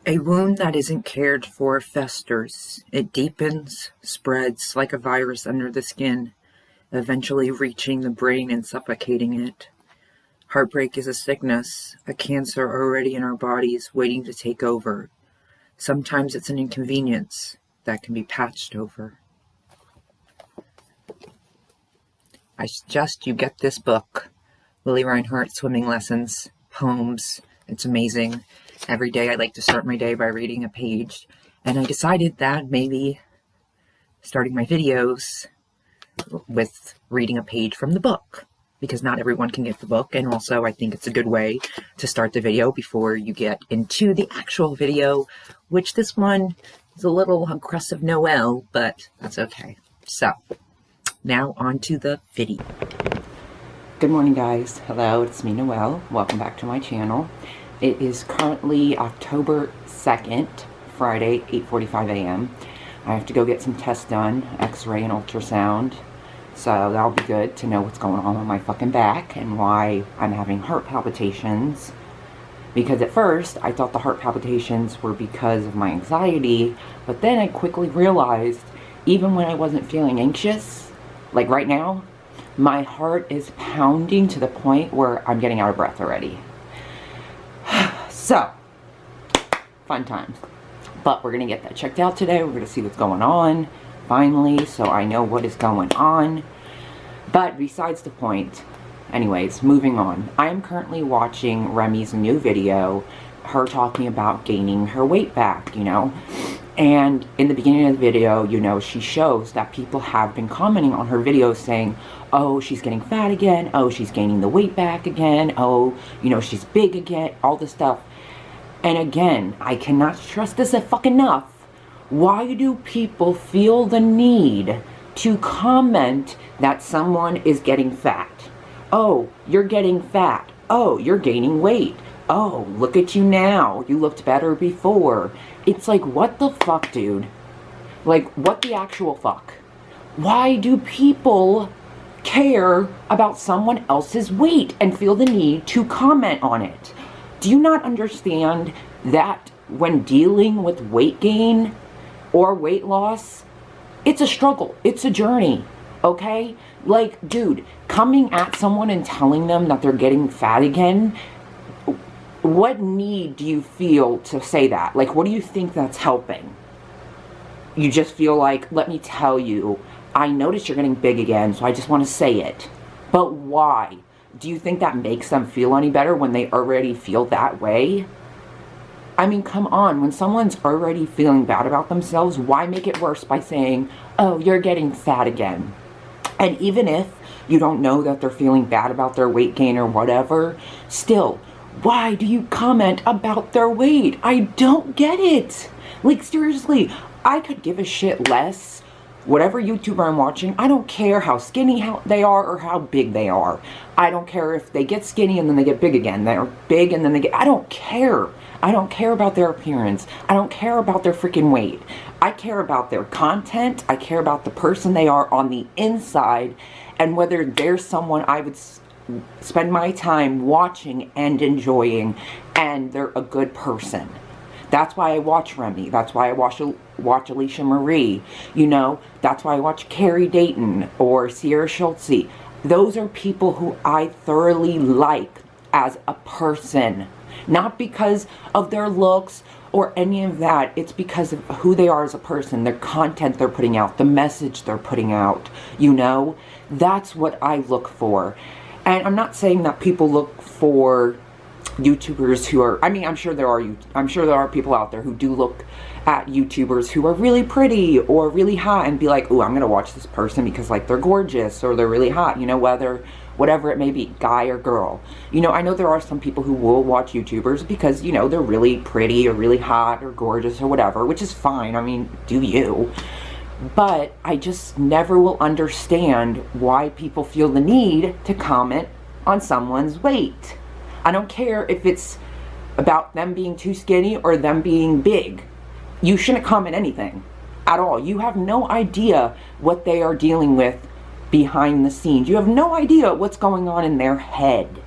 A wound that isn't cared for festers. It deepens, spreads like a virus under the skin, eventually reaching the brain and suffocating it. Heartbreak is a sickness, a cancer already in our bodies waiting to take over. Sometimes it's an inconvenience that can be patched over. I suggest you get this book, Lily Reinhart, Swimming Lessons, Poems. It's amazing. Every day I like to start my day by reading a page, and I decided that maybe starting my videos with reading a page from the book, because not everyone can get the book, and also I think it's a good way to start the video before you get into the actual video, which this one is a little aggressive Noel, but that's okay. So, now on to the video. Good morning, guys. Hello, it's me, Noel. Welcome back to my channel. It is currently October 2nd, Friday, 8:45 a.m. I have to go get some tests done, x-ray and ultrasound. So that'll be good to know what's going on with my fucking back and why I'm having heart palpitations. Because at first, I thought the heart palpitations were because of my anxiety, but then I quickly realized, even when I wasn't feeling anxious, like right now, my heart is pounding to the point where I'm getting out of breath already. So, fun times. But we're going to get that checked out today. We're going to see what's going on, finally, so I know what is going on. But besides the point, anyways, moving on. I am currently watching Remi's new video, her talking about gaining her weight back, you know. And in the beginning of the video, you know, she shows that people have been commenting on her videos saying, oh, she's getting fat again, oh, she's gaining the weight back again, oh, you know, she's big again, all this stuff. And again, I cannot stress this enough. Why do people feel the need to comment that someone is getting fat? Oh, you're getting fat. Oh, you're gaining weight. Oh, look at you now. You looked better before. It's like, what the fuck, dude? Like, what the actual fuck? Why do people care about someone else's weight and feel the need to comment on it? Do you not understand that when dealing with weight gain or weight loss, it's a struggle, it's a journey, okay? Like, dude, coming at someone and telling them that they're getting fat again, what need do you feel to say that? Like, what do you think that's helping? You just feel like, let me tell you, I noticed you're getting big again, so I just want to say it. But why? Do you think that makes them feel any better when they already feel that way? I mean, come on, when someone's already feeling bad about themselves, why make it worse by saying, oh, you're getting fat again? And even if you don't know that they're feeling bad about their weight gain or whatever, still, why do you comment about their weight? I don't get it. Like, seriously, I could give a shit less. Whatever YouTuber I'm watching, I don't care how skinny they are or how big they are. I don't care if they get skinny and then they get big again. They're big and then they get... I don't care. I don't care about their appearance. I don't care about their freaking weight. I care about their content. I care about the person they are on the inside and whether they're someone I would spend my time watching and enjoying, and they're a good person. That's why I watch Remi. That's why I watch Alicia Marie. You know, that's why I watch Carrie Dayton or Sierra Schultze. Those are people who I thoroughly like as a person. Not because of their looks or any of that. It's because of who they are as a person, their content they're putting out, the message they're putting out. You know, that's what I look for. And I'm not saying that people look for YouTubers who are, I mean, I'm sure there are people out there who do look at YouTubers who are really pretty or really hot and be like, ooh, I'm gonna watch this person because, like, they're gorgeous or they're really hot, you know, whatever it may be, guy or girl. You know, I know there are some people who will watch YouTubers because, you know, they're really pretty or really hot or gorgeous or whatever, which is fine. I mean, do you? But I just never will understand why people feel the need to comment on someone's weight. I don't care if it's about them being too skinny or them being big. You shouldn't comment anything at all. You have no idea what they are dealing with behind the scenes. You have no idea what's going on in their head.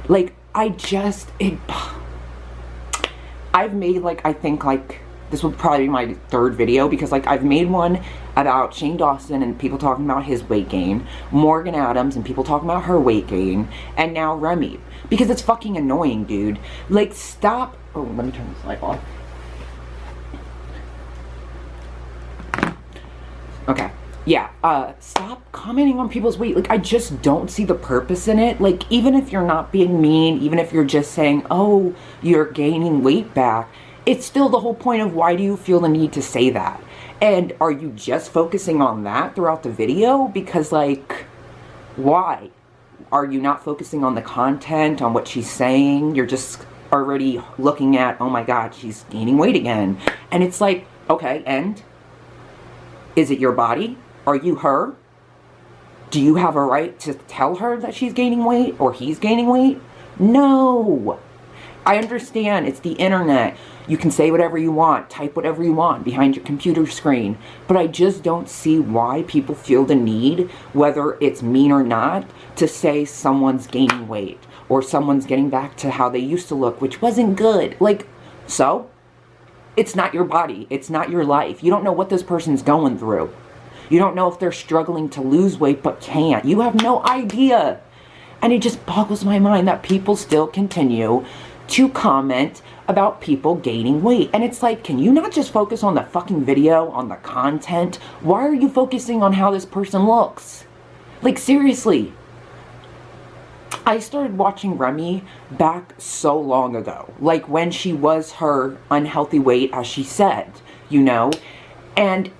Like, I've made, like, I think, like, this will probably be my third video, because, like, I've made one about Shane Dawson and people talking about his weight gain, Morgan Adams and people talking about her weight gain, and now Remi. Because it's fucking annoying, dude. Like, stop. Oh, let me turn this light off. Okay. Yeah, stop commenting on people's weight. Like, I just don't see the purpose in it. Like, even if you're not being mean, even if you're just saying, oh, you're gaining weight back, it's still the whole point of why do you feel the need to say that? And are you just focusing on that throughout the video? Because, like, why? Are you not focusing on the content, on what she's saying? You're just already looking at, oh my god, she's gaining weight again. And it's like, okay, and? Is it your body? Are you her? Do you have a right to tell her that she's gaining weight or he's gaining weight? No. I understand it's the internet. You can say whatever you want, type whatever you want behind your computer screen. But I just don't see why people feel the need, whether it's mean or not, to say someone's gaining weight or someone's getting back to how they used to look, which wasn't good. Like, so? It's not your body. It's not your life. You don't know what this person's going through. You don't know if they're struggling to lose weight but can't. You have no idea. And it just boggles my mind that people still continue to comment about people gaining weight. And it's like, can you not just focus on the fucking video, on the content? Why are you focusing on how this person looks? Like, seriously. I started watching Remi back so long ago. Like, when she was her unhealthy weight, as she said, you know? And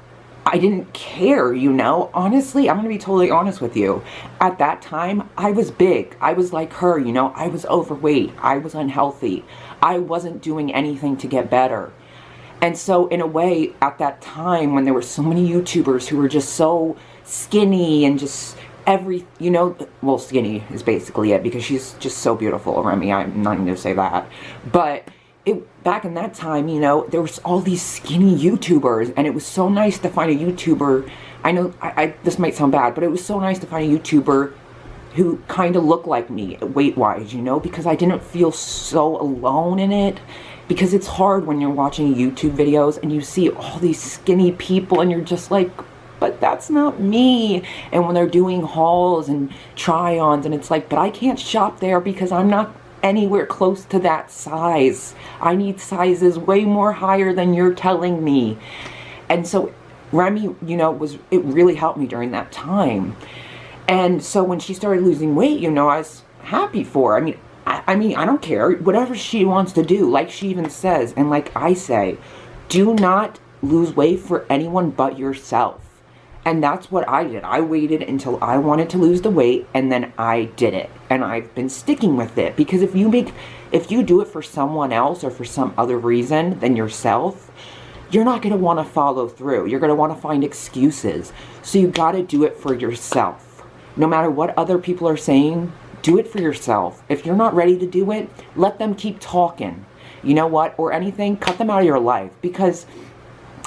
I didn't care, you know? Honestly, I'm gonna be totally honest with you. At that time, I was big. I was like her, you know? I was overweight. I was unhealthy. I wasn't doing anything to get better. And so, in a way, at that time, when there were so many YouTubers who were just so skinny and just you know, well, skinny is basically it, because she's just so beautiful, Remi. I'm not even gonna say that. But back in that time, you know, there was all these skinny YouTubers, and it was so nice to find a YouTuber. I know this might sound bad, but it was so nice to find a YouTuber who kind of looked like me, weight-wise, you know, because I didn't feel so alone in it. Because it's hard when you're watching YouTube videos and you see all these skinny people and you're just like, but that's not me. And when they're doing hauls and try-ons, and it's like, but I can't shop there because I'm not anywhere close to that size. I need sizes way more higher than you're telling me. And so Remi, you know, it really helped me during that time. And so when she started losing weight, you know, I was happy for her. I mean, I don't care. Whatever she wants to do, like she even says, and like I say, do not lose weight for anyone but yourself. And that's what I did. I waited until I wanted to lose the weight, and then I did it. And I've been sticking with it. Because if you do it for someone else or for some other reason than yourself, you're not going to want to follow through. You're going to want to find excuses. So you got to do it for yourself. No matter what other people are saying, do it for yourself. If you're not ready to do it, let them keep talking. You know what? Or anything, cut them out of your life. Because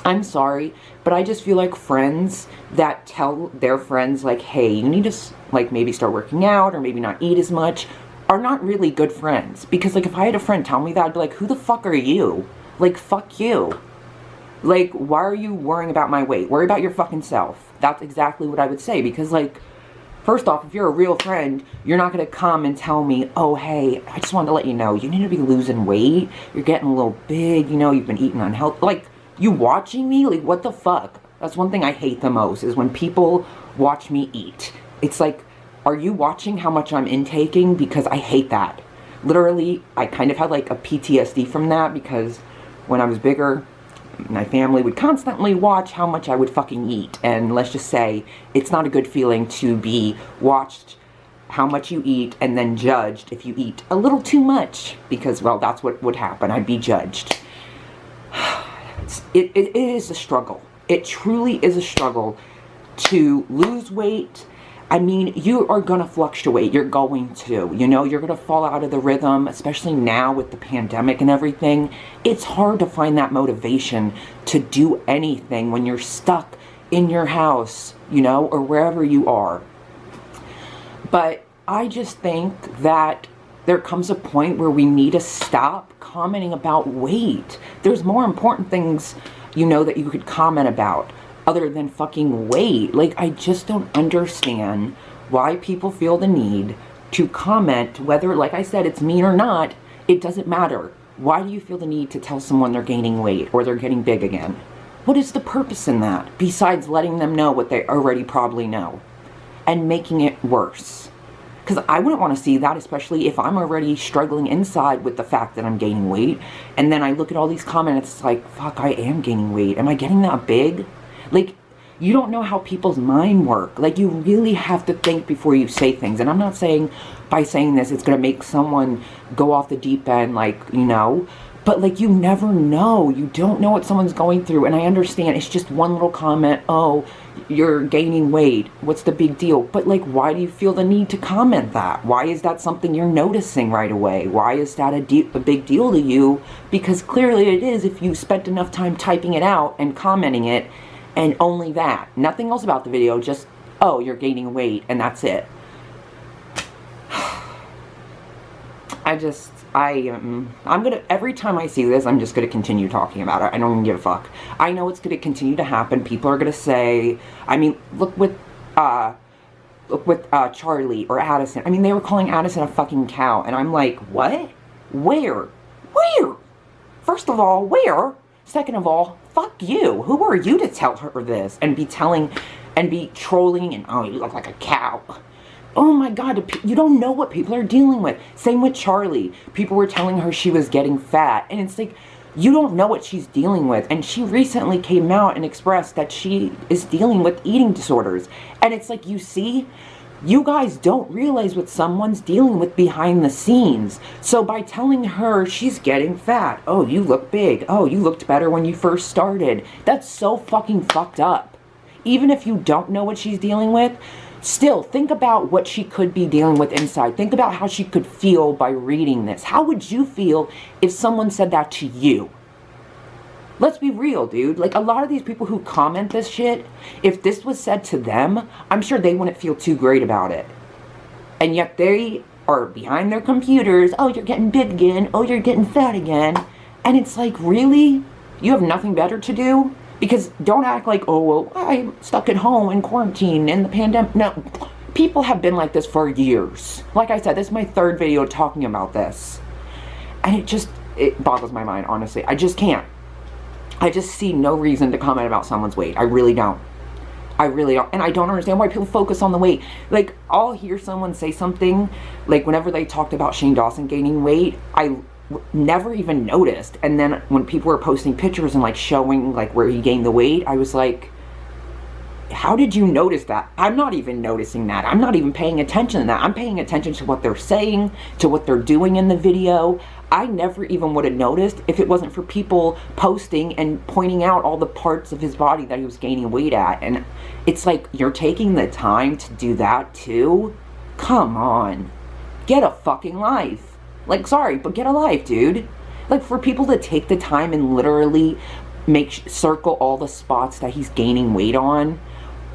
I'm sorry, but I just feel like friends that tell their friends, like, hey, you need to, like, maybe start working out or maybe not eat as much, are not really good friends. Because, like, if I had a friend tell me that, I'd be like, who the fuck are you? Like, fuck you. Like, why are you worrying about my weight? Worry about your fucking self. That's exactly what I would say. Because, like, first off, if you're a real friend, you're not going to come and tell me, oh, hey, I just wanted to let you know, you need to be losing weight. You're getting a little big, you know, you've been eating unhealthy. Like, you watching me? Like, what the fuck? That's one thing I hate the most, is when people watch me eat. It's like, are you watching how much I'm intaking? Because I hate that. Literally, I kind of had like a PTSD from that, because when I was bigger, my family would constantly watch how much I would fucking eat. And let's just say, it's not a good feeling to be watched how much you eat and then judged if you eat a little too much. Because, well, that's what would happen. I'd be judged. It is a struggle. It truly is a struggle to lose weight. I mean, you are going to fluctuate. You're going to, you know, you're going to fall out of the rhythm, especially now with the pandemic and everything. It's hard to find that motivation to do anything when you're stuck in your house, you know, or wherever you are. But I just think that there comes a point where we need to stop commenting about weight. There's more important things, you know, that you could comment about other than fucking weight. Like, I just don't understand why people feel the need to comment, whether, like I said, it's mean or not. It doesn't matter. Why do you feel the need to tell someone they're gaining weight or they're getting big again? What is the purpose in that, besides letting them know what they already probably know and making it worse? Because I wouldn't want to see that, especially if I'm already struggling inside with the fact that I'm gaining weight. And then I look at all these comments, it's like, fuck, I am gaining weight. Am I getting that big? Like, you don't know how people's mind work. Like, you really have to think before you say things. And I'm not saying by saying this, it's going to make someone go off the deep end, like, you know. But, like, you never know. You don't know what someone's going through. And I understand it's just one little comment. Oh, you're gaining weight. What's the big deal? But, like, why do you feel the need to comment that? Why is that something you're noticing right away? Why is that a big deal to you? Because clearly it is if you spent enough time typing it out and commenting it, and only that. Nothing else about the video. Just, oh, you're gaining weight, and that's it. I'm gonna, every time I see this, I'm just gonna continue talking about it. I don't even give a fuck. I know it's gonna continue to happen. People are gonna say, I mean, look with Charlie or Addison. I mean, they were calling Addison a fucking cow, and I'm like, what? Where? Where? First of all, where? Second of all, fuck you. Who are you to tell her this and be trolling and, oh, you look like a cow. Oh my God, you don't know what people are dealing with. Same with Charlie. People were telling her she was getting fat. And it's like, you don't know what she's dealing with. And she recently came out and expressed that she is dealing with eating disorders. And it's like, you see, you guys don't realize what someone's dealing with behind the scenes. So by telling her she's getting fat, oh, you look big. Oh, you looked better when you first started. That's so fucking fucked up. Even if you don't know what she's dealing with, still, think about what she could be dealing with inside. Think about how she could feel by reading this. How would you feel if someone said that to you? Let's be real, dude. Like, a lot of these people who comment this shit, if this was said to them, I'm sure they wouldn't feel too great about it. And yet they are behind their computers. Oh, you're getting big again. Oh, you're getting fat again. And it's like, really? You have nothing better to do? Because don't act like, oh, well, I'm stuck at home in quarantine in the pandemic. No, people have been like this for years. Like I said, this is my third video talking about this. And it boggles my mind, honestly. I just can't. I just see no reason to comment about someone's weight. I really don't. I really don't. And I don't understand why people focus on the weight. Like, I'll hear someone say something, like whenever they talked about Shane Dawson gaining weight, I never even noticed. And then when people were posting pictures and like showing like where he gained the weight, I was like, how did you notice that? I'm not even noticing that. I'm not even paying attention to that. I'm paying attention to what they're saying, to what they're doing in the video. I never even would have noticed if it wasn't for people posting and pointing out all the parts of his body that he was gaining weight at. And it's like, you're taking the time to do that too? Come on. Get a fucking life. Like, sorry, but get a life, dude. Like, for people to take the time and literally circle all the spots that he's gaining weight on,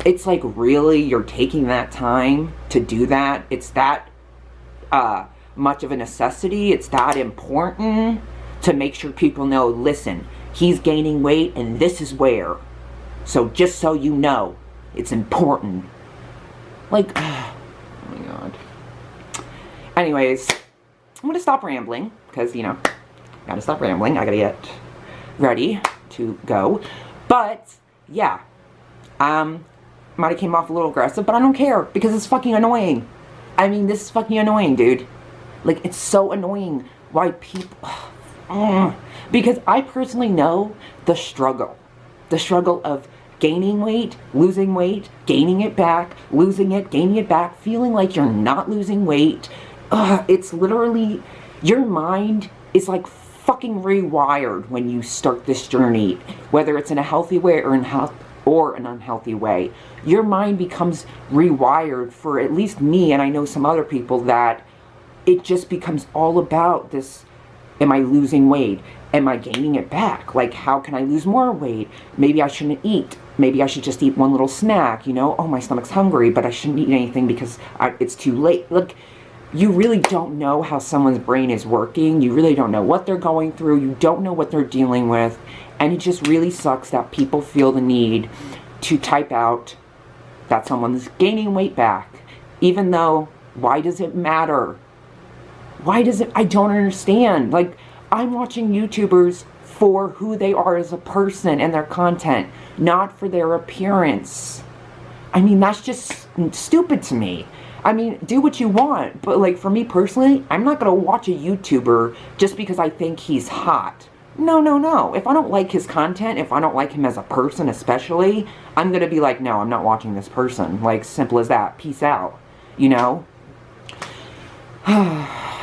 it's like, really, you're taking that time to do that? It's that much of a necessity? It's that important to make sure people know, listen, he's gaining weight and this is where. So just so you know, it's important. Like, oh my God. Anyways, I'm going to stop rambling, because, you know, gotta stop rambling. I gotta get ready to go. But, yeah. Might have came off a little aggressive, but I don't care, because it's fucking annoying. I mean, this is fucking annoying, dude. Like, it's so annoying why people... Because I personally know the struggle. The struggle of gaining weight, losing weight, gaining it back, losing it, gaining it back, feeling like you're not losing weight. It's literally, your mind is like fucking rewired when you start this journey, whether it's in a healthy way or an unhealthy way. Your mind becomes rewired, for at least me, and I know some other people, that it just becomes all about this, am I losing weight? Am I gaining it back? Like, how can I lose more weight? Maybe I shouldn't eat. Maybe I should just eat one little snack, you know? Oh, my stomach's hungry, but I shouldn't eat anything because it's too late. Like, you really don't know how someone's brain is working. You really don't know what they're going through. You don't know what they're dealing with. And it just really sucks that people feel the need to type out that someone's gaining weight back. Even though, why does it matter? Why does it? I don't understand. Like, I'm watching YouTubers for who they are as a person and their content, not for their appearance. I mean, that's just stupid to me. I mean, do what you want, but like for me personally, I'm not gonna watch a YouTuber just because I think he's hot. No, no, no. If I don't like his content, if I don't like him as a person especially, I'm gonna be like, no, I'm not watching this person. Like, simple as that. Peace out. You know?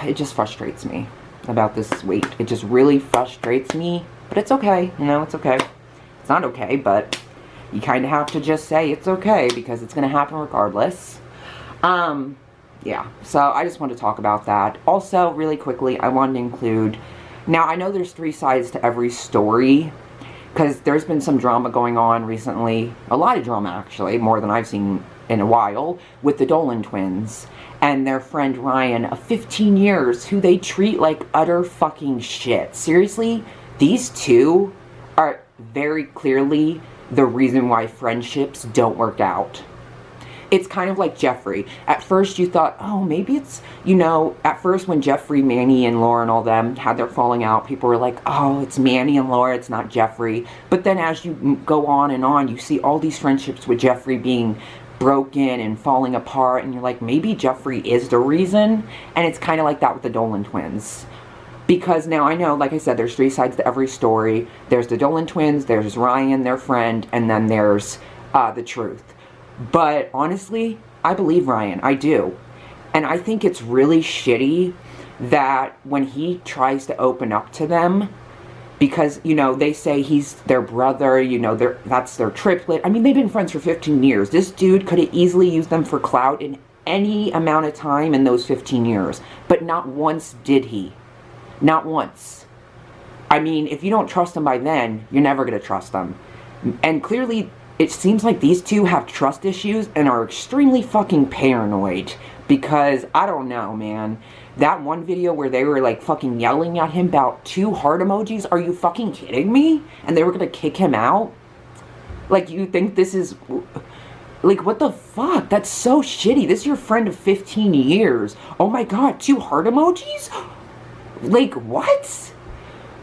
It just frustrates me about this weight. It just really frustrates me, but it's okay. You know, it's okay. It's not okay, but you kind of have to just say it's okay because it's gonna happen regardless. Yeah, so I just wanted to talk about that. Also, really quickly, I wanted to include, now I know there's 3 sides to every story, because there's been some drama going on recently, a lot of drama actually, more than I've seen in a while, with the Dolan twins, and their friend Ryan of 15 years, who they treat like utter fucking shit. Seriously, these two are very clearly the reason why friendships don't work out. It's kind of like Jeffrey. At first you thought, oh, maybe it's, you know, at first when Jeffrey, Manny, and Laura and all them had their falling out, people were like, oh, it's Manny and Laura, it's not Jeffrey. But then as you go on, you see all these friendships with Jeffrey being broken and falling apart, and you're like, maybe Jeffrey is the reason. And it's kind of like that with the Dolan twins. Because now I know, like I said, there's 3 sides to every story. There's the Dolan twins, there's Ryan, their friend, and then there's the truth. But honestly, I believe Ryan. I do. And I think it's really shitty that when he tries to open up to them, because, you know, they say he's their brother, you know, that's their triplet. I mean, they've been friends for 15 years. This dude could have easily used them for clout in any amount of time in those 15 years. But not once did he. Not once. I mean, if you don't trust them by then, you're never going to trust them. And clearly, it seems like these two have trust issues and are extremely fucking paranoid. Because, I don't know, man. That one video where they were, like, fucking yelling at him about 2 heart emojis? Are you fucking kidding me? And they were gonna kick him out? Like, you think this is... Like, what the fuck? That's so shitty. This is your friend of 15 years. Oh my god, 2 heart emojis? Like, what?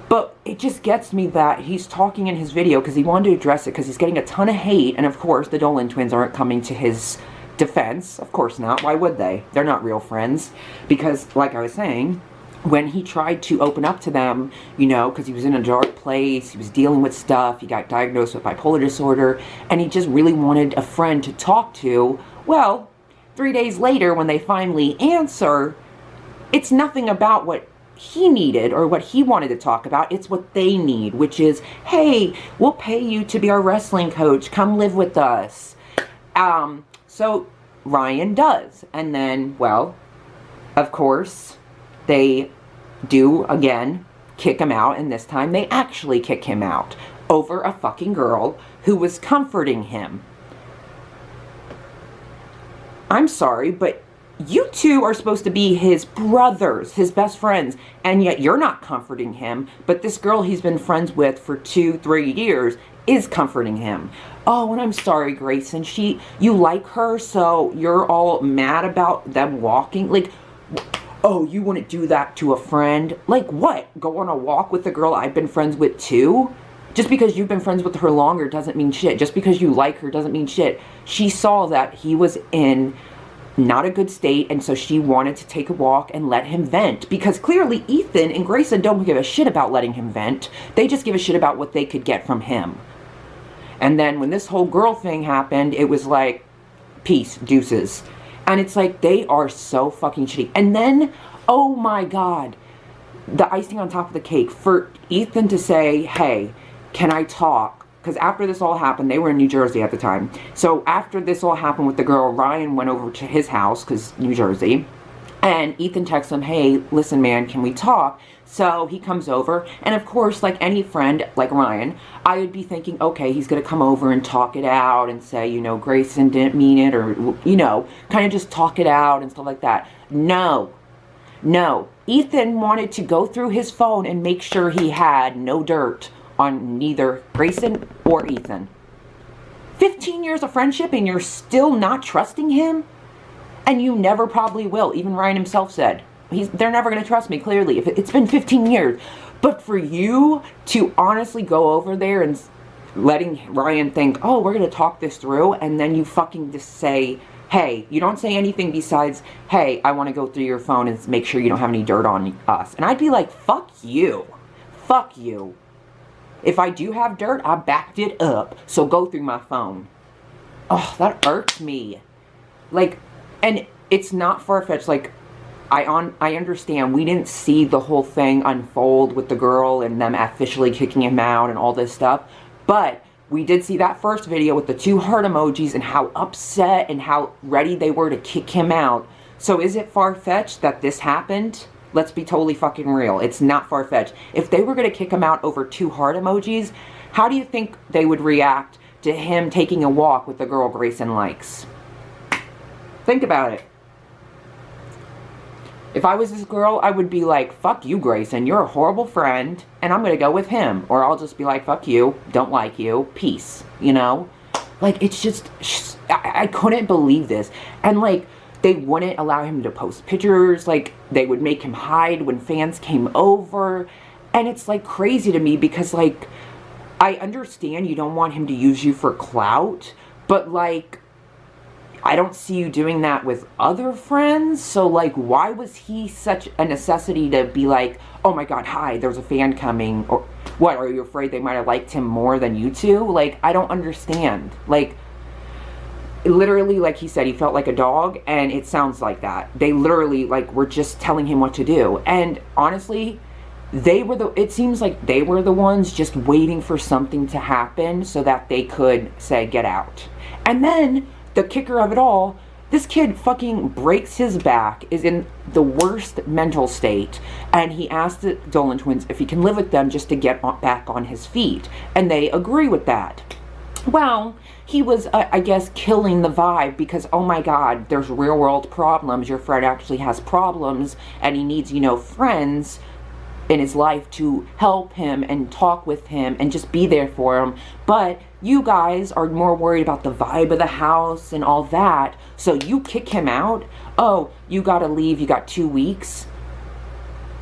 But it just gets me that he's talking in his video because he wanted to address it because he's getting a ton of hate. And of course, the Dolan twins aren't coming to his defense. Of course not. Why would they? They're not real friends. Because, like I was saying, when he tried to open up to them, you know, because he was in a dark place, he was dealing with stuff, he got diagnosed with bipolar disorder, and he just really wanted a friend to talk to, well, 3 days later, when they finally answer, it's nothing about what he needed or what he wanted to talk about. It's what they need, which is, hey, we'll pay you to be our wrestling coach, come live with us. So Ryan does, and then, well, of course, they do again kick him out, and this time they actually kick him out over a fucking girl who was comforting him. I'm sorry, but you two are supposed to be his brothers, his best friends, and yet you're not comforting him, but this girl he's been friends with for 2-3 years is comforting him. Oh, and I'm sorry, Grayson, you like her, so you're all mad about them walking? Like, oh, you wouldn't do that to a friend? Like what? Go on a walk with the girl I've been friends with too? Just because you've been friends with her longer doesn't mean shit. Just because you like her doesn't mean shit. She saw that he was in not a good state, and so she wanted to take a walk and let him vent. Because clearly Ethan and Grayson don't give a shit about letting him vent. They just give a shit about what they could get from him. And then when this whole girl thing happened, it was like, peace, deuces. And it's like, they are so fucking shitty. And then, oh my god, the icing on top of the cake, for Ethan to say, hey, can I talk? Because after this all happened, they were in New Jersey at the time. So after this all happened with the girl, Ryan went over to his house, because New Jersey. And Ethan texts him, hey, listen, man, can we talk? So he comes over, and of course, like any friend, like Ryan, I would be thinking, okay, he's going to come over and talk it out and say, you know, Grayson didn't mean it, or, you know, kind of just talk it out and stuff like that. No. No. Ethan wanted to go through his phone and make sure he had no dirt on neither Grayson or Ethan. 15 years of friendship and you're still not trusting him? And you never probably will. Even Ryan himself said, they're never going to trust me, clearly. If it's been 15 years. But for you to honestly go over there and letting Ryan think, oh, we're going to talk this through, and then you fucking just say, hey, you don't say anything besides, hey, I want to go through your phone and make sure you don't have any dirt on us. And I'd be like, fuck you. Fuck you. If I do have dirt, I backed it up. So go through my phone. Oh, that irks me. Like, and it's not far-fetched. Like, I understand we didn't see the whole thing unfold with the girl and them officially kicking him out and all this stuff. But we did see that first video with the 2 heart emojis and how upset and how ready they were to kick him out. So is it far-fetched that this happened? Let's be totally fucking real. It's not far-fetched. If they were going to kick him out over 2 heart emojis, how do you think they would react to him taking a walk with the girl Grayson likes? Think about it. If I was this girl, I would be like, fuck you, Grayson. You're a horrible friend, and I'm going to go with him. Or I'll just be like, fuck you. Don't like you. Peace. You know? Like, it's just, I couldn't believe this. And, like, they wouldn't allow him to post pictures. Like, they would make him hide when fans came over. And it's, like, crazy to me because, like, I understand you don't want him to use you for clout. But, like, I don't see you doing that with other friends. So, like, why was he such a necessity to be like, oh my god, hi, there's a fan coming? Or what, are you afraid they might have liked him more than you two? Like, I don't understand. Like, literally, like he said, he felt like a dog, and it sounds like that. They literally, like, were just telling him what to do. And honestly, it seems like they were the ones just waiting for something to happen so that they could say, get out. And then the kicker of it all, this kid fucking breaks his back, is in the worst mental state, and he asked the Dolan twins if he can live with them just to get back on his feet. And they agree with that. Well, he was, I guess, killing the vibe because, oh my god, there's real world problems. Your friend actually has problems, and he needs, you know, friends in his life to help him and talk with him and just be there for him. But you guys are more worried about the vibe of the house and all that, so you kick him out. Oh, you gotta leave, you got 2 weeks.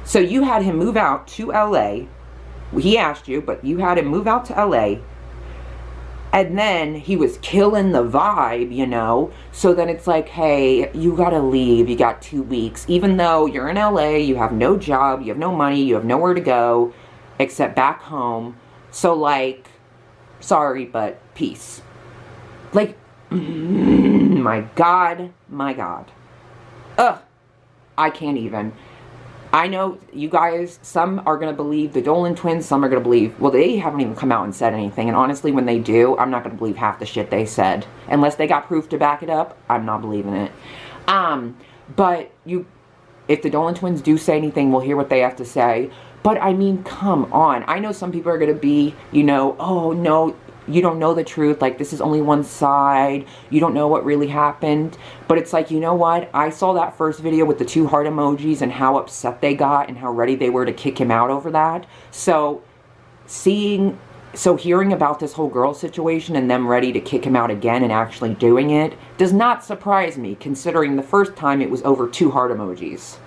So you had him move out to LA. He asked you, but you had him move out to LA. And then he was killing the vibe, you know. So then it's like, hey, you gotta leave, you got 2 weeks. Even though you're in LA, you have no job, you have no money, you have nowhere to go except back home. So, like, sorry, but peace. Like, my god, my god. Ugh, I can't even. I know you guys, some are going to believe the Dolan twins, some are going to believe, well, they haven't even come out and said anything, and honestly, when they do, I'm not going to believe half the shit they said. Unless they got proof to back it up, I'm not believing it. But if the Dolan twins do say anything, we'll hear what they have to say. But, I mean, come on. I know some people are going to be, you know, oh, no, you don't know the truth. Like, this is only one side. You don't know what really happened. But it's like, you know what? I saw that first video with the 2 heart emojis and how upset they got and how ready they were to kick him out over that. So, hearing about this whole girl situation and them ready to kick him out again and actually doing it does not surprise me, considering the first time it was over 2 heart emojis.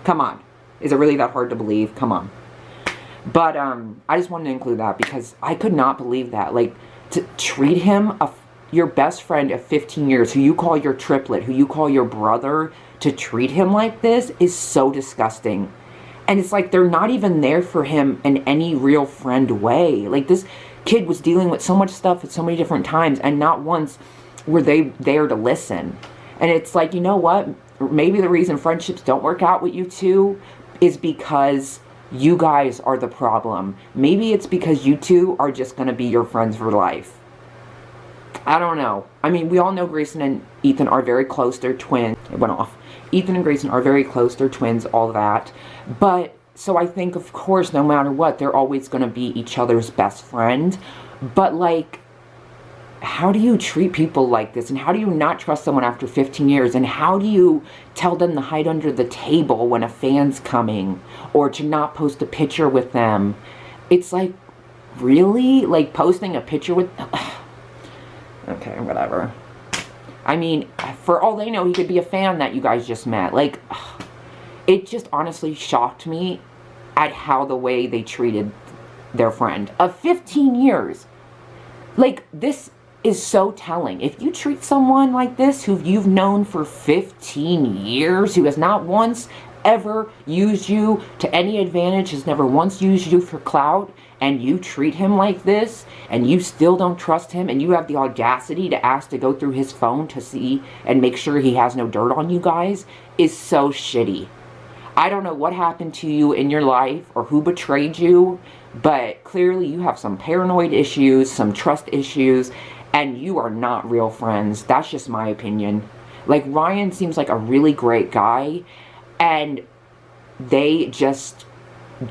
Come on. Is it really that hard to believe? Come on. But, I just wanted to include that because I could not believe that. Like, to treat him, your best friend of 15 years, who you call your triplet, who you call your brother, to treat him like this is so disgusting. And it's like they're not even there for him in any real friend way. Like, this kid was dealing with so much stuff at so many different times, and not once were they there to listen. And it's like, you know what? Maybe the reason friendships don't work out with you two is because you guys are the problem. Maybe it's because you two are just going to be your friends for life. I don't know. I mean, we all know Grayson and Ethan are very close. They're twins. It went off. Ethan and Grayson are very close. They're twins, all that. But, so I think, of course, no matter what, they're always going to be each other's best friend. But, like, how do you treat people like this? And how do you not trust someone after 15 years? And how do you tell them to hide under the table when a fan's coming? Or to not post a picture with them? It's like, really? Like, posting a picture with... Okay, whatever. I mean, for all they know, he could be a fan that you guys just met. Like, it just honestly shocked me at how the way they treated their friend of 15 years. Like, this is so telling. If you treat someone like this, who you've known for 15 years, who has not once ever used you to any advantage, has never once used you for clout, and you treat him like this, and you still don't trust him, and you have the audacity to ask to go through his phone to see and make sure he has no dirt on you guys, is so shitty. I don't know what happened to you in your life, or who betrayed you, but clearly you have some paranoid issues, some trust issues, and you are not real friends. That's just my opinion. Like, Ryan seems like a really great guy, and they just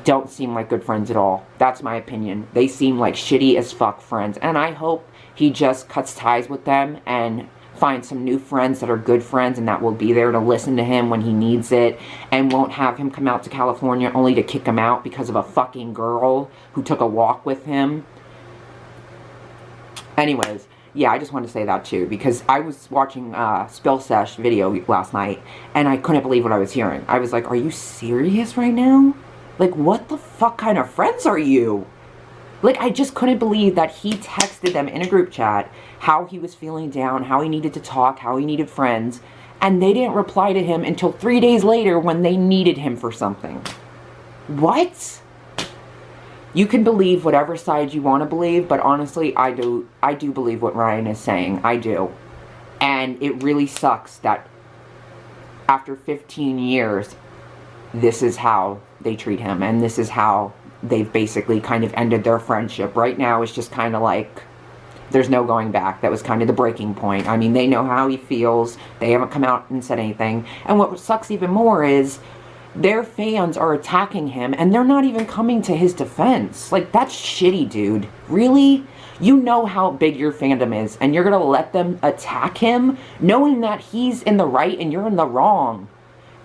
don't seem like good friends at all. That's my opinion. They seem like shitty as fuck friends, and I hope he just cuts ties with them and finds some new friends that are good friends and that will be there to listen to him when he needs it, and won't have him come out to California only to kick him out because of a fucking girl who took a walk with him. Anyways, yeah, I just wanted to say that too, because I was watching Spill Sesh video last night, and I couldn't believe what I was hearing. I was like, are you serious right now? Like, what the fuck kind of friends are you? Like, I just couldn't believe that he texted them in a group chat how he was feeling down, how he needed to talk, how he needed friends, and they didn't reply to him until 3 days later when they needed him for something. What? You can believe whatever side you want to believe, but honestly, I do believe what Ryan is saying. I do. And it really sucks that after 15 years, this is how they treat him, and this is how they've basically kind of ended their friendship. Right now, it's just kind of like, there's no going back. That was kind of the breaking point. I mean, they know how he feels. They haven't come out and said anything. And what sucks even more is their fans are attacking him, and they're not even coming to his defense. Like, that's shitty, dude. Really? You know how big your fandom is, and you're gonna let them attack him, knowing that he's in the right and you're in the wrong.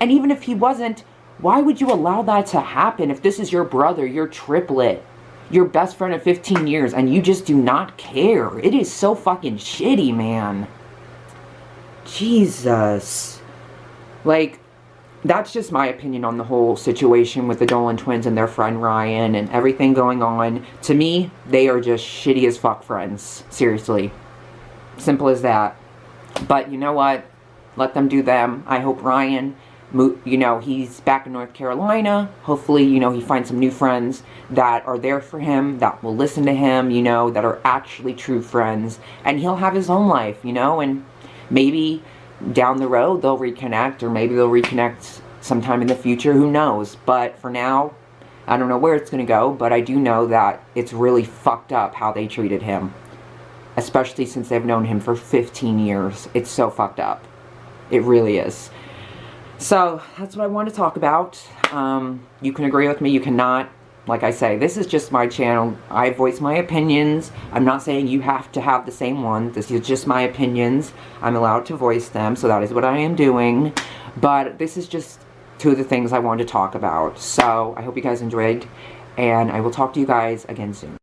And even if he wasn't, why would you allow that to happen if this is your brother, your triplet, your best friend of 15 years, and you just do not care? It is so fucking shitty, man. Jesus. Like, that's just my opinion on the whole situation with the Dolan twins and their friend Ryan and everything going on. To me, they are just shitty as fuck friends. Seriously. Simple as that. But you know what? Let them do them. I hope Ryan, you know, he's back in North Carolina. Hopefully, you know, he finds some new friends that are there for him, that will listen to him, you know, that are actually true friends. And he'll have his own life, you know, and maybe down the road they'll reconnect, or maybe they'll reconnect sometime in the future, who knows. But for now, I don't know where it's going to go, but I do know that it's really fucked up how they treated him. Especially since they've known him for 15 years. It's so fucked up. It really is. So, that's what I want to talk about. You can agree with me, you cannot. Like I say, this is just my channel. I voice my opinions. I'm not saying you have to have the same one. This is just my opinions. I'm allowed to voice them, so that is what I am doing. But this is just two of the things I wanted to talk about. So, I hope you guys enjoyed, and I will talk to you guys again soon.